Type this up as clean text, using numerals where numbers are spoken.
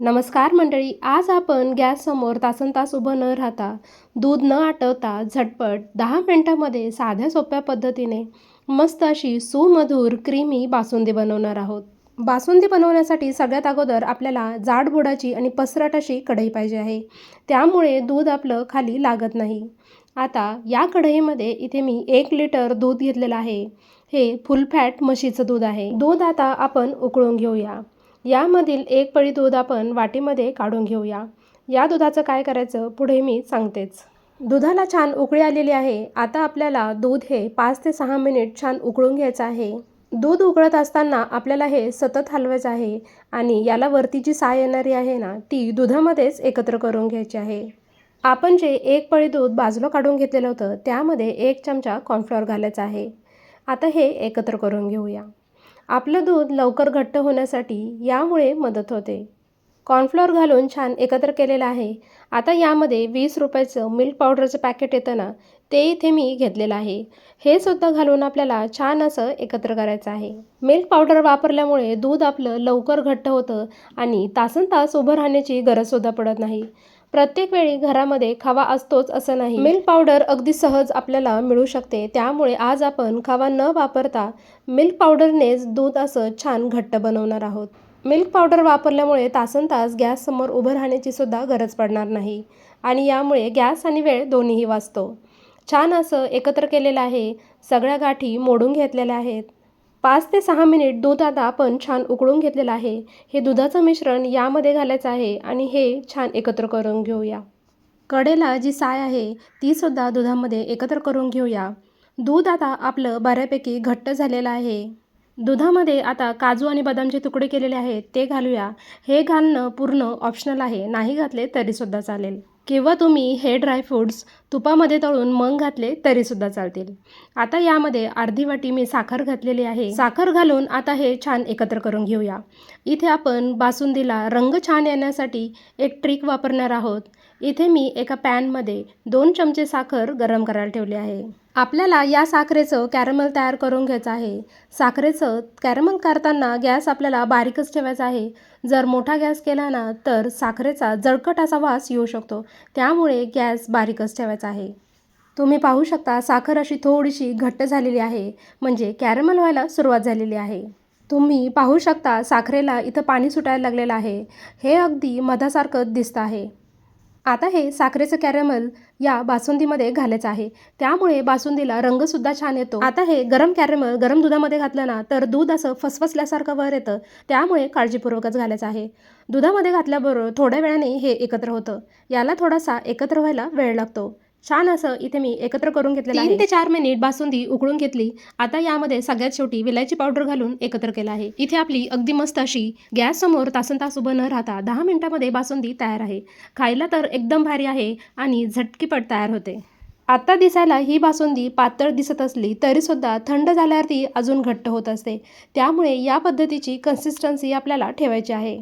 नमस्कार मंडळी, आज आपण गॅससमोर तासनतास उभं न राहता, दूध न आटवता झटपट 10 मिनिटांमध्ये साध्या सोप्या पद्धतीने मस्त अशी सुमधुर क्रीमी बासुंदी बनवणार आहोत. बासुंदी बनवण्यासाठी सगळ्यात अगोदर आपल्याला जाड बुडाची आणि पसरट अशी कढई पाहिजे आहे. त्यामुळे दूध आपलं खाली लागत नाही. आता या कढईमध्ये इथे मी 1 लिटर दूध घेतलेलं आहे. हे फुल फॅट म्हशीचं दूध आहे. दूध आता आपण उकळून घेऊया. यामधील 1 पळी दूध आपण वाटीमध्ये काढून घेऊया. या दुधाचं काय करायचं पुढे मी सांगतेच. दुधाला छान उकळी आलेली आहे. आता आपल्याला दूध हे 5 ते 6 मिनिट छान उकळून घ्यायचं आहे. दूध उकळत असताना आपल्याला हे सतत हलवायचं आहे आणि याला वरती जी साय येणारी आहे ना, ती दुधामध्येच एकत्र करून घ्यायची आहे. आपण जे 1 पळी दूध बाजूला काढून घेतलेलं होतं, त्यामध्ये 1 चमचा कॉर्नफ्लॉवर घालायचा आहे. आता हे एकत्र करून घेऊया. आपलं दूध लवकर घट्ट होण्यासाठी यामुळे मदत होते. कॉर्नफ्लॉवर घालून छान एकत्र केलेलं आहे. आता यामध्ये 20 रुपयाचं मिल्क पावडरचं पॅकेट येतं ना, ते इथे मी घेतलेलं आहे. हे सुद्धा घालून आपल्याला छान असं एकत्र करायचं आहे. मिल्क पावडर वापरल्यामुळे दूध आपलं लवकर घट्ट होतं आणि तासनतास उभं राहण्याची गरजसुद्धा पडत नाही. प्रत्येक वेळी घरामध्ये खवा असतोच असं नाही. मिल्क पावडर अगदी सहज आपल्याला मिळू शकते. त्यामुळे आज आपण खवा न वापरता मिल्क पावडरनेच दूध असं छान घट्ट बनवणार आहोत. मिल्क पावडर वापरल्यामुळे तासनतास गॅससमोर उभं राहण्याची सुद्धा गरज पडणार नाही आणि यामुळे गॅस आणि वेळ दोन्हीही वाचतो. छान असं एकत्र केलेलं आहे. सगळ्या गाठी मोडून घेतलेल्या आहेत. 5 ते 6 मिनिट दूध आता आपण छान उकळून घेतलेलं आहे. हे दुधाचं मिश्रण यामध्ये घालायचं आहे आणि हे छान एकत्र करून घेऊया. कढईला जी साय आहे ती सुद्धा दुधामध्ये एकत्र करून घेऊया. दूध आता आपलं बऱ्यापैकी घट्ट झालेलं आहे. दुधामध्ये आता काजू आणि बदामचे तुकडे केलेले आहेत ते घालूया. हे घालणं पूर्ण ऑप्शनल आहे. नाही घातले तरीसुद्धा चालेल. किंवा तुम्ही हे ड्रायफ्रूट्स तुपामध्ये तळून मग घातले तरीसुद्धा चालतील. आता यामध्ये अर्धी वाटी मी साखर घातलेली आहे. साखर घालून आता हे छान एकत्र करून घेऊया. इथे आपण बासुंदीला रंग छान येण्यासाठी एक ट्रिक वापरणार आहोत. इथे मी एका पॅनमध्ये 2 चमचे साखर गरम करायला ठेवली आहे. आपल्याला या साखरेचं कॅरमल तयार करून घ्यायचं आहे. साखरेचं कॅरमल करताना गॅस आपल्याला बारीकच ठेवायचा आहे. जर मोठा गॅस केला ना तर साखरेचा जळकट असा वास येऊ शकतो. त्यामुळे गॅस बारीकच ठेवायचा आहे. तुम्ही पाहू शकता साखर अशी थोडीशी घट्ट झालेली आहे, म्हणजे कॅरमल व्हायला सुरुवात झालेली आहे. तुम्ही पाहू शकता साखरेला इथं पाणी सुटायला लागलेलं आहे. हे अगदी मधासारखं दिसतं आहे. आता हे साखरेचं कॅरमल या बासुंदीमध्ये घालायचं आहे. त्यामुळे बासुंदीला रंगसुद्धा छान येतो. आता हे गरम कॅरमल गरम दुधामध्ये घातलं ना तर दूध असं फसफसल्यासारखं वर येतं. त्यामुळे काळजीपूर्वकच घालायचं आहे. दुधामध्ये घातल्याबरोबर थोड्या वेळाने हे एकत्र होतं. याला थोडासा एकत्र व्हायला वेळ लागतो. छान असं इथे मी एकत्र करून घेतलेलं आहे. 3 ते 4 मिनिट बासुंदी उकळून घेतली. आता यामध्ये सगळ्यात शेवटी विलायची पावडर घालून एकत्र केलं आहे. इथे आपली अगदी मस्त अशी गॅससमोर तासनतास उभं न राहता 10 मिनिटांमध्ये बासुंदी तयार आहे. खायला तर एकदम भारी आहे आणि झटकीपट तयार होते. आता दिसायला ही बासुंदी पातळ दिसत असली तरीसुद्धा थंड झाल्यावरती अजून घट्ट होत असते. त्यामुळे या पद्धतीची कन्सिस्टन्सी आपल्याला ठेवायची आहे.